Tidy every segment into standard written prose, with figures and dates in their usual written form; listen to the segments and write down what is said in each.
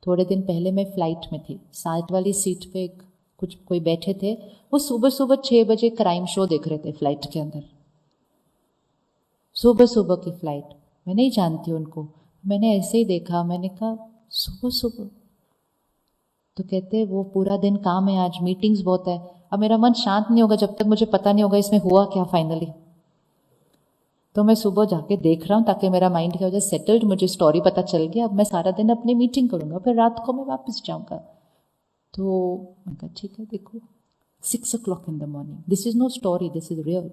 थोड़े दिन पहले मैं फ्लाइट में थी, साथ वाली सीट पे कोई बैठे थे, वो सुबह सुबह 6 बजे क्राइम शो देख रहे थे फ्लाइट के अंदर। सुबह सुबह की फ्लाइट, मैं नहीं जानती उनको, मैंने ऐसे ही देखा, मैंने कहा सुबह सुबह। तो कहते वो पूरा दिन काम है, आज मीटिंग्स बहुत है। अब मेरा मन शांत नहीं होगा जब तक मुझे पता नहीं होगा इसमें हुआ क्या फाइनली। तो मैं सुबह जाके देख रहा हूँ ताकि मेरा माइंड क्या हो जाए सेटल्ड, मुझे स्टोरी पता चल गया, अब मैं सारा दिन अपनी मीटिंग करूँगा, फिर रात को मैं वापस जाऊँगा। तो मैं कहा ठीक है, देखो 6 o'clock in the morning, this is no story, this is real.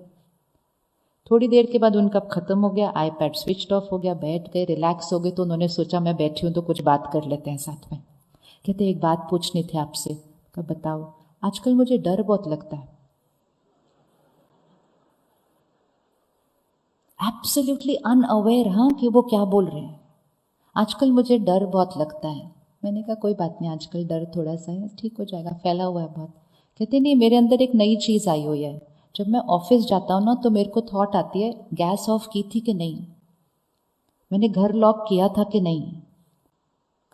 थोड़ी देर के बाद उनका ख़त्म हो गया, आईपैड स्विच ऑफ हो गया, बैठ गए, रिलैक्स हो गए। तो उन्होंने सोचा मैं बैठी हूँ तो कुछ बात कर लेते हैं साथ में। कहते एक बात पूछनी थी आपसे। कहा बताओ। आजकल मुझे डर बहुत लगता है। एब्सोल्युटली अनअवेयर, हाँ, कि वो क्या बोल रहे हैं। आजकल मुझे डर बहुत लगता है। मैंने कहा कोई बात नहीं, आजकल डर थोड़ा सा है, ठीक हो जाएगा, फैला हुआ है बहुत। कहते नहीं, मेरे अंदर एक नई चीज़ आई हुई है। जब मैं ऑफिस जाता हूँ ना तो मेरे को थॉट आती है गैस ऑफ की थी कि नहीं, मैंने घर लॉक किया था कि नहीं।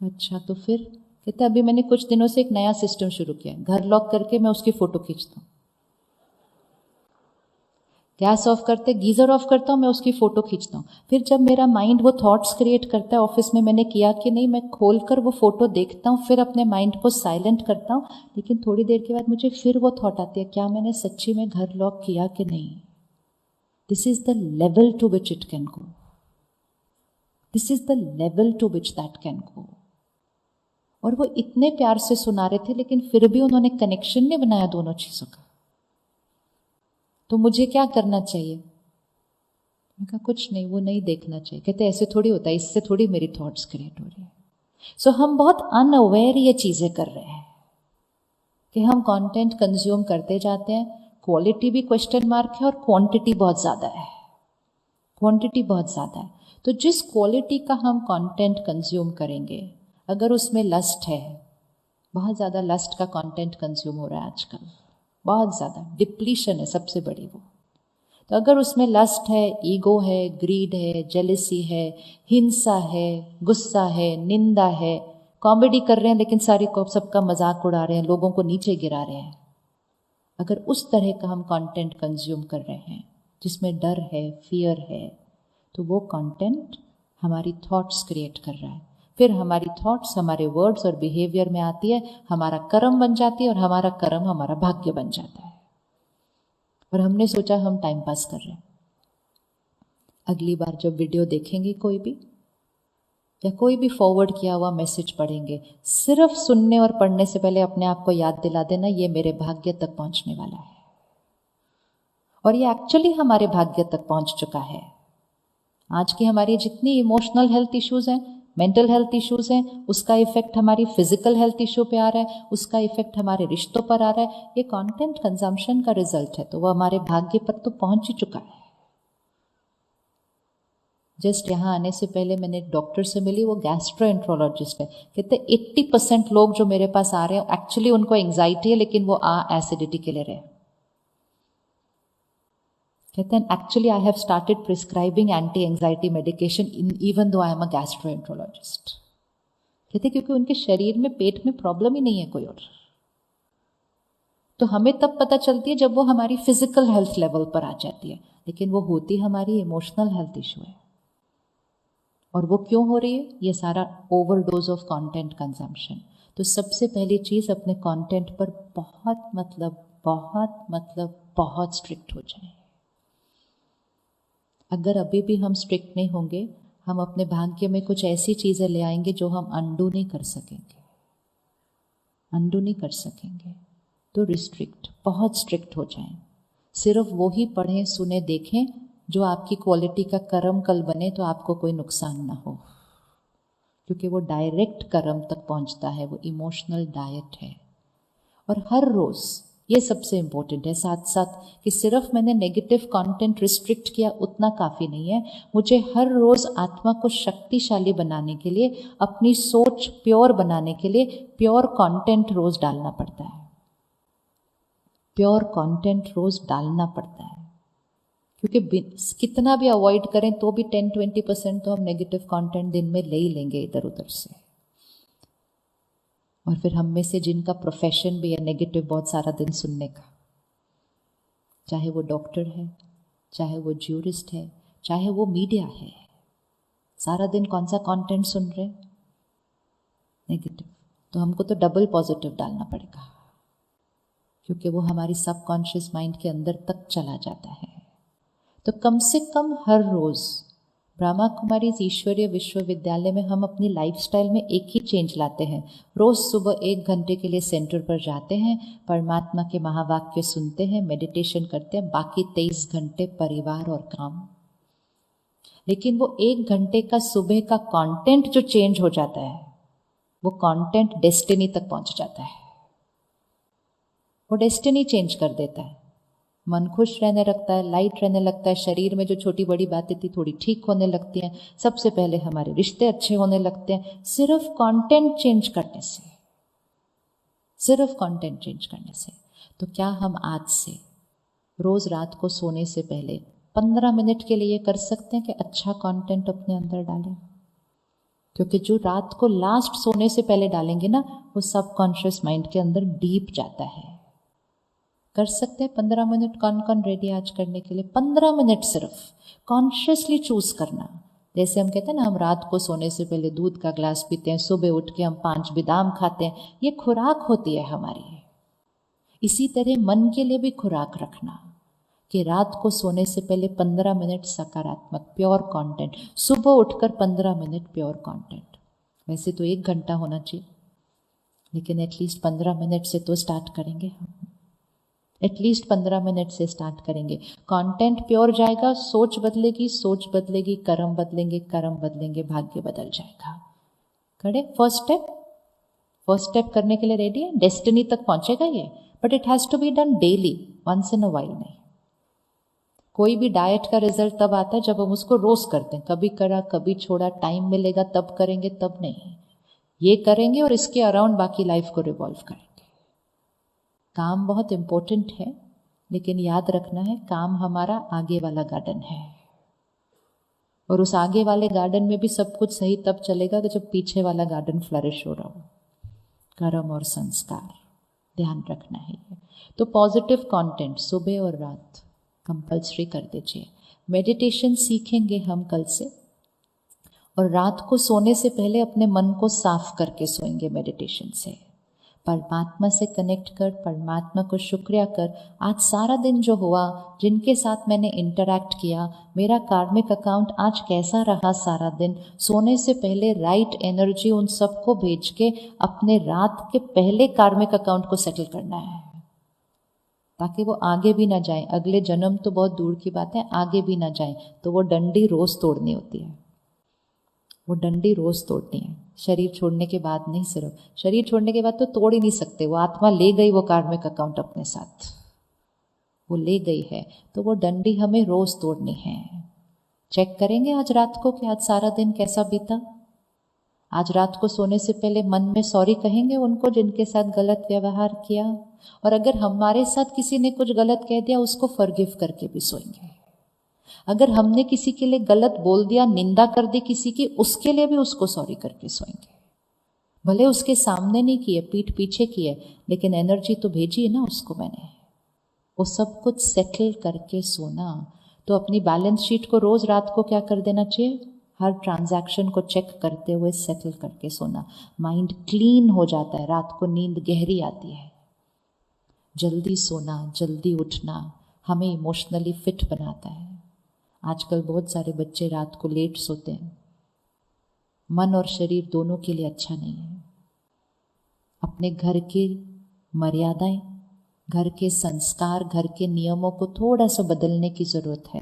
अच्छा तो फिर कहते अभी मैंने कुछ दिनों से एक नया सिस्टम शुरू किया है, घर लॉक करके मैं उसकी फ़ोटो खींचता हूँ। गैस ऑफ करते, गीज़र ऑफ करता हूँ, मैं उसकी फ़ोटो खींचता हूँ। फिर जब मेरा माइंड वो थॉट्स क्रिएट करता है ऑफिस में मैंने किया कि नहीं, मैं खोल कर वो फ़ोटो देखता हूँ, फिर अपने माइंड को साइलेंट करता हूँ। लेकिन थोड़ी देर के बाद मुझे फिर वो थॉट आती है, क्या मैंने सच्ची में घर लॉक किया कि नहीं। This is the level to which it can go, this is the level to which that can go. और वो इतने प्यार से सुना रहे थे, लेकिन फिर भी उन्होंने कनेक्शन नहीं बनाया दोनों चीज़ों का। तो मुझे क्या करना चाहिए। मैं कहा कुछ नहीं, वो नहीं देखना चाहिए। कहते ऐसे थोड़ी होता है, इससे थोड़ी मेरी थॉट्स क्रिएट हो रही है। सो हम बहुत अनअवेयर ये चीज़ें कर रहे हैं कि हम कंटेंट कंज्यूम करते जाते हैं। क्वालिटी भी क्वेश्चन मार्क है और क्वांटिटी बहुत ज़्यादा है, क्वांटिटी बहुत ज़्यादा है। तो जिस क्वालिटी का हम कंटेंट कंज्यूम करेंगे, अगर उसमें लस्ट है, बहुत ज़्यादा लस्ट का कंटेंट कंज्यूम हो रहा है आजकल, बहुत ज़्यादा डिप्लीशन है सबसे बड़ी वो। तो अगर उसमें लस्ट है, ईगो है, ग्रीड है, जेलिसी है, हिंसा है, गुस्सा है, निंदा है, कॉमेडी कर रहे हैं लेकिन सारी को सबका मजाक उड़ा रहे हैं, लोगों को नीचे गिरा रहे हैं, अगर उस तरह का हम कंटेंट कंज्यूम कर रहे हैं जिसमें डर है, फियर है, तो वो कंटेंट हमारी थॉट्स क्रिएट कर रहा है। फिर हमारी थॉट्स हमारे वर्ड्स और बिहेवियर में आती है, हमारा कर्म बन जाती है और हमारा कर्म हमारा भाग्य बन जाता है। और हमने सोचा हम टाइम पास कर रहे हैं। अगली बार जब वीडियो देखेंगे कोई भी, या कोई भी फॉरवर्ड किया हुआ मैसेज पढ़ेंगे, सिर्फ सुनने और पढ़ने से पहले अपने आप को याद दिला देना ये मेरे भाग्य तक पहुंचने वाला है। और ये एक्चुअली हमारे भाग्य तक पहुंच चुका है। आज की हमारी जितनी इमोशनल हेल्थ इश्यूज हैं, मेंटल हेल्थ इश्यूज हैं, उसका इफेक्ट हमारी फिजिकल हेल्थ इश्यू पे आ रहा है, उसका इफेक्ट हमारे रिश्तों पर आ रहा है। ये कंटेंट कंजम्पशन का रिजल्ट है, तो वो हमारे भाग्य पर तो पहुंच ही चुका है। जस्ट यहाँ आने से पहले मैंने एक डॉक्टर से मिली, वो गैस्ट्रोएंट्रोलॉजिस्ट है। कहते 80% लोग जो मेरे पास आ रहे हैं एक्चुअली उनको एंग्जाइटी है, लेकिन वो एसिडिटी के ले रहे हैं। कहते हैं actually I have started prescribing anti anxiety medication even though I am a gastroenterologist. कहते क्योंकि उनके शरीर में, पेट में प्रॉब्लम ही नहीं है कोई और। तो हमें तब पता चलती है जब वो हमारी फिजिकल हेल्थ लेवल पर आ जाती है, लेकिन वो होती हमारी इमोशनल हेल्थ इशू है। और वो क्यों हो रही है? ये सारा ओवरडोज ऑफ कंटेंट कंजम्पशन। तो सबसे पहली चीज़, अपने कंटेंट पर बहुत स्ट्रिक्ट हो जाए। अगर अभी भी हम स्ट्रिक्ट नहीं होंगे, हम अपने भाग्य में कुछ ऐसी चीज़ें ले आएंगे जो हम अंडू नहीं कर सकेंगे, अंडू नहीं कर सकेंगे। तो रिस्ट्रिक्ट, बहुत स्ट्रिक्ट हो जाएं। सिर्फ वो ही पढ़ें, सुने, देखें जो आपकी क्वालिटी का कर्म कल बने, तो आपको कोई नुकसान ना हो, क्योंकि वो डायरेक्ट कर्म तक पहुंचता है, वो इमोशनल डाइट है। और हर रोज़, ये सबसे इम्पोर्टेंट है, साथ साथ कि सिर्फ मैंने नेगेटिव कंटेंट रिस्ट्रिक्ट किया उतना काफ़ी नहीं है। मुझे हर रोज़ आत्मा को शक्तिशाली बनाने के लिए, अपनी सोच प्योर बनाने के लिए प्योर कंटेंट रोज़ डालना पड़ता है, प्योर कंटेंट रोज़ डालना पड़ता है। क्योंकि कितना भी अवॉइड करें तो भी 10-20% तो हम नेगेटिव कंटेंट दिन में ले ही लेंगे इधर उधर से। और फिर हम में से जिनका प्रोफेशन भी है नेगेटिव बहुत सारा दिन सुनने का, चाहे वो डॉक्टर है, चाहे वो ज्यूरिस्ट है, चाहे वो मीडिया है, सारा दिन कौन सा कंटेंट सुन रहे? नेगेटिव। तो हमको तो डबल पॉजिटिव डालना पड़ेगा, क्योंकि वो हमारी सबकॉन्शियस माइंड के अंदर तक चला जाता है। तो कम से कम हर रोज ब्रह्मा कुमारी ईश्वरीय विश्वविद्यालय में हम अपनी लाइफस्टाइल में एक ही चेंज लाते हैं। रोज सुबह 1 घंटे के लिए सेंटर पर जाते हैं, परमात्मा के महावाक्य सुनते हैं, मेडिटेशन करते हैं, बाकी 23 घंटे परिवार और काम। लेकिन वो 1 घंटे का सुबह का कंटेंट जो चेंज हो जाता है, वो कंटेंट डेस्टिनी तक पहुंच जाता है। वो डेस्टिनी चेंज कर देता है। मन खुश रहने लगता है, लाइट रहने लगता है, शरीर में जो छोटी बड़ी बातें थी थोड़ी ठीक होने लगती हैं। सबसे पहले हमारे रिश्ते अच्छे होने लगते हैं, सिर्फ कंटेंट चेंज करने से, सिर्फ कंटेंट चेंज करने से। तो क्या हम आज से रोज रात को सोने से पहले 15 मिनट के लिए कर सकते हैं कि अच्छा कंटेंट अपने अंदर डालें? क्योंकि जो रात को लास्ट सोने से पहले डालेंगे ना, वो सबकॉन्शियस माइंड के अंदर डीप जाता है। कर सकते हैं 15 मिनट? कौन कौन रेडी आज करने के लिए? 15 मिनट सिर्फ कॉन्शियसली चूज करना। जैसे हम कहते हैं ना, हम रात को सोने से पहले दूध का ग्लास पीते हैं, सुबह उठ के हम 5 बादाम खाते हैं, ये खुराक होती है हमारी। इसी तरह मन के लिए भी खुराक रखना कि रात को सोने से पहले 15 मिनट सकारात्मक प्योर कंटेंट, सुबह उठकर 15 मिनट प्योर कंटेंट। वैसे तो 1 घंटा होना चाहिए, लेकिन एटलीस्ट 15 मिनट से तो स्टार्ट करेंगे। एटलीस्ट 15 मिनट से स्टार्ट करेंगे। कंटेंट प्योर जाएगा, सोच बदलेगी, सोच बदलेगी, कर्म बदलेंगे, कर्म बदलेंगे, भाग्य बदल जाएगा। करे फर्स्ट स्टेप करने के लिए रेडी है? डेस्टिनी तक पहुंचेगा ये, but it has to be done daily, once in a while नहीं। कोई भी डाइट का रिजल्ट तब आता है जब हम उसको रोज करते हैं। कभी करा, कभी छोड़ा, टाइम मिलेगा तब करेंगे, तब नहीं। ये करेंगे और इसके अराउंड बाकी लाइफ को रिवॉल्व करेंगे। काम बहुत इंपॉर्टेंट है, लेकिन याद रखना है काम हमारा आगे वाला गार्डन है, और उस आगे वाले गार्डन में भी सब कुछ सही तब चलेगा कि जब पीछे वाला गार्डन फ्लरिश हो रहा हो। कर्म और संस्कार ध्यान रखना है। तो पॉजिटिव कंटेंट सुबह और रात कंपल्सरी कर दीजिए। मेडिटेशन सीखेंगे हम कल से, और रात को सोने से पहले अपने मन को साफ करके सोएंगे मेडिटेशन से। परमात्मा से कनेक्ट कर, परमात्मा को शुक्रिया कर, आज सारा दिन जो हुआ, जिनके साथ मैंने इंटरैक्ट किया, मेरा कार्मिक अकाउंट आज कैसा रहा सारा दिन, सोने से पहले राइट एनर्जी उन सबको भेज के अपने रात के पहले कार्मिक अकाउंट को सेटल करना है, ताकि वो आगे भी ना जाए। अगले जन्म तो बहुत दूर की बात है, आगे भी ना जाए। तो वो डंडी रोज तोड़नी होती है, वो डंडी रोज तोड़नी है। शरीर छोड़ने के बाद नहीं, सिर्फ शरीर छोड़ने के बाद तो तोड़ ही नहीं सकते। वो आत्मा ले गई वो कार्मिक अकाउंट अपने साथ, वो ले गई है, तो वो डंडी हमें रोज तोड़नी है। चेक करेंगे आज रात को कि आज सारा दिन कैसा बीता। आज रात को सोने से पहले मन में सॉरी कहेंगे उनको जिनके साथ गलत व्यवहार किया, और अगर हमारे साथ किसी ने कुछ गलत कह दिया, उसको फॉरगिव करके भी सोएंगे। अगर हमने किसी के लिए गलत बोल दिया, निंदा कर दी किसी की, उसके लिए भी उसको सॉरी करके सोएंगे। भले उसके सामने नहीं किए, पीठ पीछे किए, लेकिन एनर्जी तो भेजी है ना उसको मैंने। वो सब कुछ सेटल करके सोना। तो अपनी बैलेंस शीट को रोज रात को क्या कर देना चाहिए? हर ट्रांजैक्शन को चेक करते हुए सेटल करके सोना। माइंड क्लीन हो जाता है, रात को नींद गहरी आती है। जल्दी सोना, जल्दी उठना हमें इमोशनली फिट बनाता है। आजकल बहुत सारे बच्चे रात को लेट सोते हैं, मन और शरीर दोनों के लिए अच्छा नहीं है। अपने घर की मर्यादाएं, घर के संस्कार, घर के नियमों को थोड़ा सा बदलने की जरूरत है।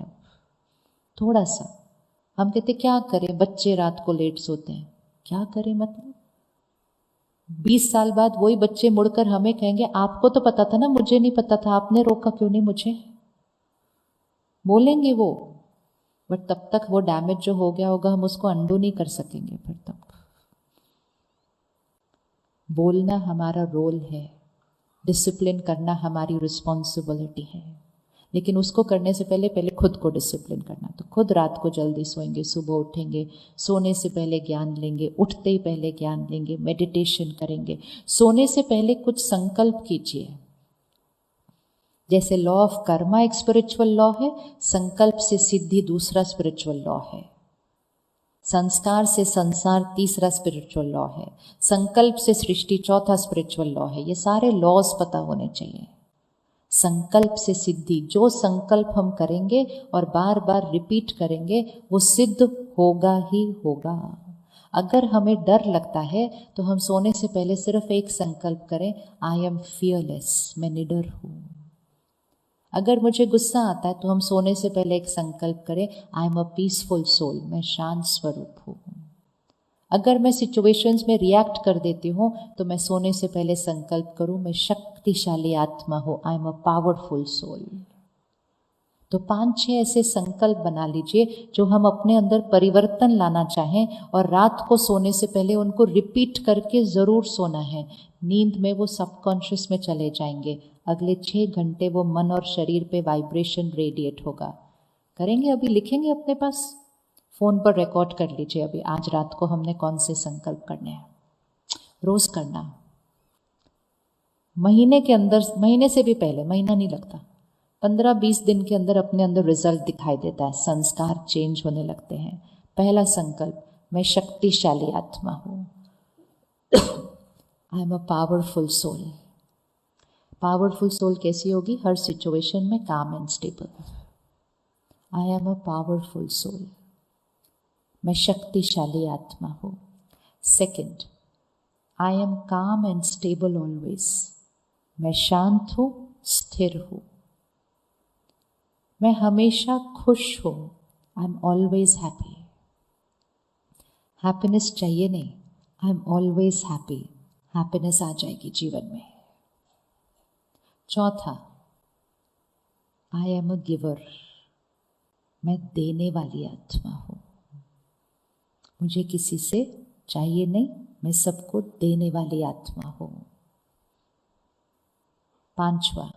थोड़ा सा। हम कहते क्या करें, बच्चे रात को लेट सोते हैं, क्या करें मतलब? 20 साल बाद वही बच्चे मुड़कर हमें कहेंगे आपको तो पता था ना, मुझे नहीं पता था, आपने रोका क्यों नहीं मुझे? बोलेंगे वो, बट तब तक वो डैमेज जो हो गया होगा हम उसको अंडू नहीं कर सकेंगे। फिर तक बोलना हमारा रोल है, डिसिप्लिन करना हमारी रिस्पॉन्सिबिलिटी है, लेकिन उसको करने से पहले पहले खुद को डिसिप्लिन करना। तो खुद रात को जल्दी सोएंगे, सुबह उठेंगे, सोने से पहले ज्ञान लेंगे, उठते ही पहले ज्ञान लेंगे, मेडिटेशन करेंगे। सोने से पहले कुछ संकल्प कीजिए। जैसे लॉ ऑफ कर्मा एक स्पिरिचुअल लॉ है, संकल्प से सिद्धि दूसरा स्पिरिचुअल लॉ है, संस्कार से संसार तीसरा स्पिरिचुअल लॉ है, संकल्प से सृष्टि चौथा स्पिरिचुअल लॉ है। ये सारे लॉज पता होने चाहिए। संकल्प से सिद्धि, जो संकल्प हम करेंगे और बार बार रिपीट करेंगे वो सिद्ध होगा ही होगा। अगर हमें डर लगता है तो हम सोने से पहले सिर्फ एक संकल्प करें, आई एम फियरलेस, मैं निडर हूँ। अगर मुझे गुस्सा आता है तो हम सोने से पहले एक संकल्प करें, I am a peaceful soul, मैं शांत स्वरूप हूँ। अगर मैं सिचुएशंस में रिएक्ट कर देती हूँ तो मैं सोने से पहले संकल्प करूँ, मैं शक्तिशाली आत्मा हूँ, I am a powerful soul. तो 5-6 ऐसे संकल्प बना लीजिए जो हम अपने अंदर परिवर्तन लाना चाहें, और रात को सोने से पहले उनको रिपीट करके ज़रूर सोना है। नींद में वो सबकॉन्शियस में चले जाएंगे। अगले 6 घंटे वो मन और शरीर पे वाइब्रेशन रेडिएट होगा। करेंगे? अभी लिखेंगे अपने पास, फ़ोन पर रिकॉर्ड कर लीजिए अभी, आज रात को हमने कौन से संकल्प करने हैं। रोज़ करना, महीने के अंदर, महीने से भी पहले, महीना नहीं लगता, 15-20 दिन के अंदर अपने अंदर रिजल्ट दिखाई देता है, संस्कार चेंज होने लगते हैं। पहला संकल्प, मैं शक्तिशाली आत्मा हूँ, I am a powerful soul. Powerful soul कैसी होगी? हर सिचुएशन में calm and stable. I am a powerful soul, मैं शक्तिशाली आत्मा हूँ। Second, I am calm and stable always, मैं शांत हूँ, स्थिर हूँ, मैं हमेशा खुश हूँ, I am always happy. Happiness चाहिए नहीं, I am always happy, happiness आ जाएगी जीवन में। चौथा, आई एम अ गिवर, मैं देने वाली आत्मा हूँ, मुझे किसी से चाहिए नहीं, मैं सबको देने वाली आत्मा हूँ। पांचवा,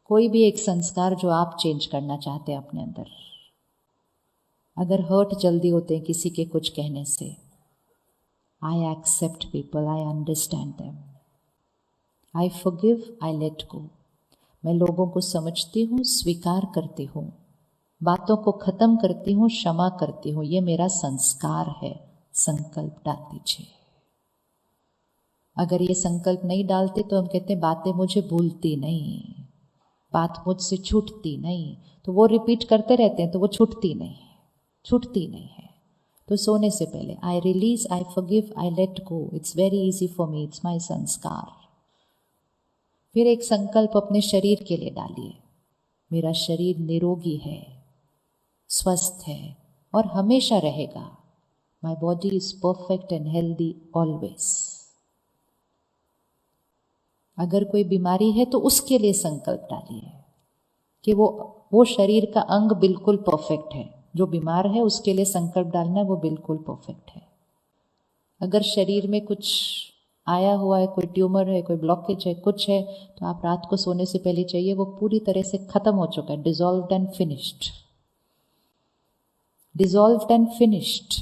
कोई भी एक संस्कार जो आप चेंज करना चाहते हैं अपने अंदर। अगर हर्ट जल्दी होते हैं किसी के कुछ कहने से, I accept people, I understand them, I forgive, I let go. मैं लोगों को समझती हूँ, स्वीकार करती हूँ, बातों को खत्म करती हूँ, क्षमा करती हूँ। ये मेरा संस्कार है। संकल्प डाल दीजिए। अगर ये संकल्प नहीं डालते तो हम कहते हैं बातें मुझे भूलती नहीं, बात मुझसे छूटती नहीं, तो वो रिपीट करते रहते हैं तो वो छूटती नहीं है। तो सोने से पहले I release, I forgive, I let go, it's very easy for me, it's my संस्कार। फिर एक संकल्प अपने शरीर के लिए डालिए, मेरा शरीर निरोगी है, स्वस्थ है और हमेशा रहेगा। My body is perfect and healthy always. अगर कोई बीमारी है तो उसके लिए संकल्प डालिए कि वो शरीर का अंग बिल्कुल परफेक्ट है। जो बीमार है उसके लिए संकल्प डालना है वो बिल्कुल परफेक्ट है। अगर शरीर में कुछ आया हुआ है, कोई ट्यूमर है, कोई ब्लॉकेज है, कुछ है, तो आप रात को सोने से पहले चाहिए वो पूरी तरह से खत्म हो चुका है, dissolved and finished. Dissolved and finished.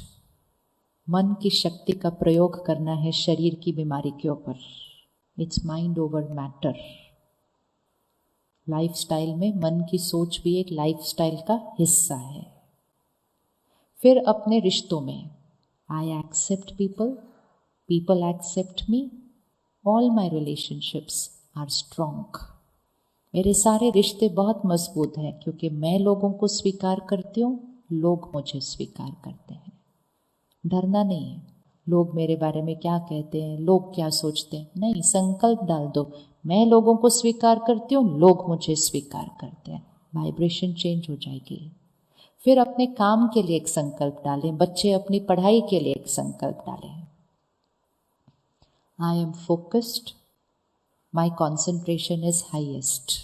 मन की शक्ति का प्रयोग करना है शरीर की बीमारी के ऊपर। It's mind over matter. Lifestyle में मन की सोच भी एक लाइफस्टाइल का हिस्सा है। फिर अपने रिश्तों में I accept people, people accept me, all my relationships are strong. मेरे सारे रिश्ते बहुत मजबूत हैं क्योंकि मैं लोगों को स्वीकार करती हूँ, लोग मुझे स्वीकार करते हैं। डरना नहीं है लोग मेरे बारे में क्या कहते हैं, लोग क्या सोचते हैं, नहीं, संकल्प डाल दो, मैं लोगों को स्वीकार करती हूँ, लोग मुझे स्वीकार करते हैं। वाइब्रेशन चेंज हो जाएगी। फिर अपने काम के लिए एक संकल्प डालें, बच्चे अपनी पढ़ाई के लिए एक संकल्प डालें। आई am focused, my concentration is highest.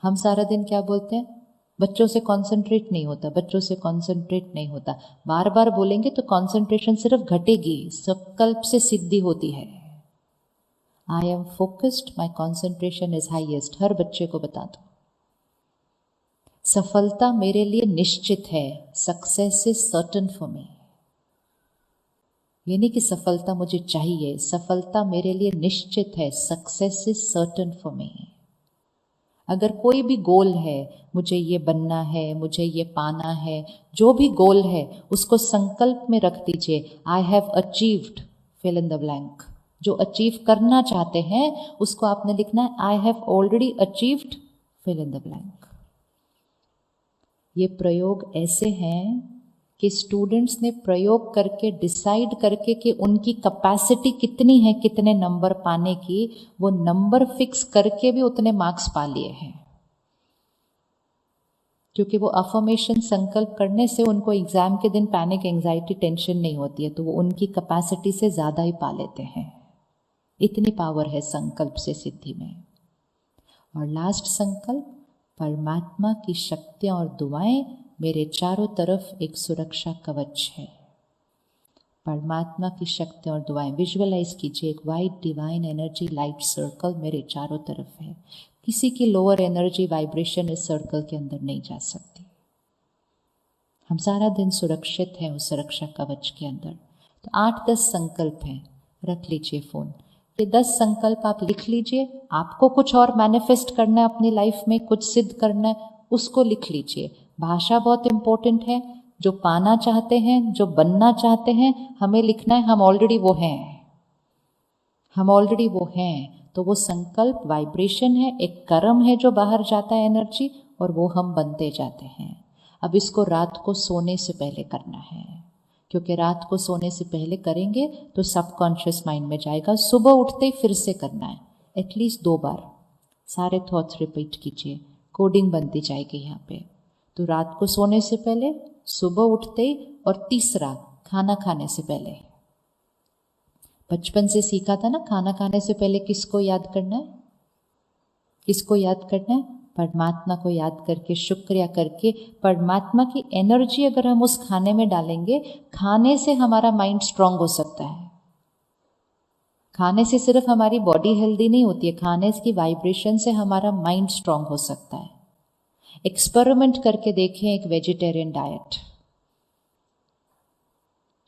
हम सारा दिन क्या बोलते हैं, बच्चों से कॉन्सेंट्रेट नहीं होता, बच्चों से कॉन्सेंट्रेट नहीं होता। बार बार बोलेंगे तो कॉन्सेंट्रेशन सिर्फ घटेगी, संकल्प से सिद्धि होती है। I am focused, my concentration is highest. हर बच्चे को बता दो। सफलता मेरे लिए निश्चित है, success is certain for me. ये नहीं कि सफलता मुझे चाहिए, सफलता मेरे लिए निश्चित है, सक्सेस इज सर्टन फॉर मी। अगर कोई भी गोल है, मुझे ये बनना है, मुझे ये पाना है, जो भी गोल है उसको संकल्प में रख दीजिए, I have achieved fill in the blank. जो अचीव करना चाहते हैं उसको आपने लिखना है, I have already achieved fill in the blank. ये प्रयोग ऐसे हैं कि स्टूडेंट्स ने प्रयोग करके डिसाइड करके कि उनकी कैपेसिटी कितनी है कितने नंबर पाने की, वो नंबर फिक्स करके भी उतने मार्क्स पा लिए हैं। क्योंकि वो अफर्मेशन संकल्प करने से उनको एग्जाम के दिन पैनिक, एंजाइटी, टेंशन नहीं होती है, तो वो उनकी कैपेसिटी से ज़्यादा ही पा लेते हैं। इतनी पावर है संकल्प से सिद्धि में। और लास्ट संकल्प, परमात्मा की शक्तियाँ और दुआएं मेरे चारों तरफ एक सुरक्षा कवच है। परमात्मा की शक्ति और दुआएं विजुअलाइज कीजिए, एक white divine energy light circle मेरे चारों तरफ है। किसी की लोअर एनर्जी वाइब्रेशन इस सर्कल के अंदर नहीं जा सकती। हम सारा दिन सुरक्षित हैं उस सुरक्षा कवच के अंदर। तो 8-10 संकल्प हैं, रख लीजिए फ़ोन। ये 10 संकल्प आप लिख लीजिए। आपको कुछ और मैनिफेस्ट करना है अपनी लाइफ में, कुछ सिद्ध करना है, उसको लिख लीजिए। भाषा बहुत इंपॉर्टेंट है। जो पाना चाहते हैं, जो बनना चाहते हैं, हमें लिखना है हम ऑलरेडी वो हैं, हम ऑलरेडी वो हैं। तो वो संकल्प वाइब्रेशन है, एक कर्म है जो बाहर जाता है एनर्जी, और वो हम बनते जाते हैं। अब इसको रात को सोने से पहले करना है, क्योंकि रात को सोने से पहले करेंगे तो सबकॉन्शियस माइंड में जाएगा। सुबह उठते ही फिर से करना है, एटलीस्ट 2 बार सारे थॉट्स रिपीट कीजिए, कोडिंग बनती जाएगी यहाँ पे। तो रात को सोने से पहले, सुबह उठते ही, और तीसरा खाना खाने से पहले। बचपन से सीखा था ना, खाना खाने से पहले किसको याद करना है, किसको याद करना है? परमात्मा को याद करके, शुक्रिया करके। परमात्मा की एनर्जी अगर हम उस खाने में डालेंगे, खाने से हमारा माइंड स्ट्रांग हो सकता है। खाने से सिर्फ हमारी बॉडी हेल्दी नहीं होती है, खाने की वाइब्रेशन से हमारा माइंड स्ट्रांग हो सकता है। एक्सपेरिमेंट करके देखें, एक vegetarian diet,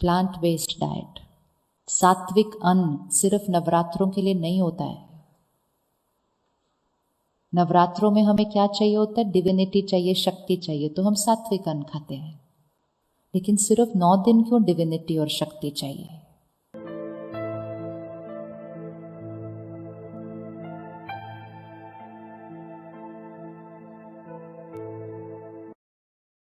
plant based diet, सात्विक अन्न सिर्फ नवरात्रों के लिए नहीं होता है। नवरात्रों में हमें क्या चाहिए होता है? डिविनिटी चाहिए, शक्ति चाहिए, तो हम सात्विक अन्न खाते हैं। लेकिन सिर्फ 9 दिन क्यों डिविनिटी और शक्ति चाहिए?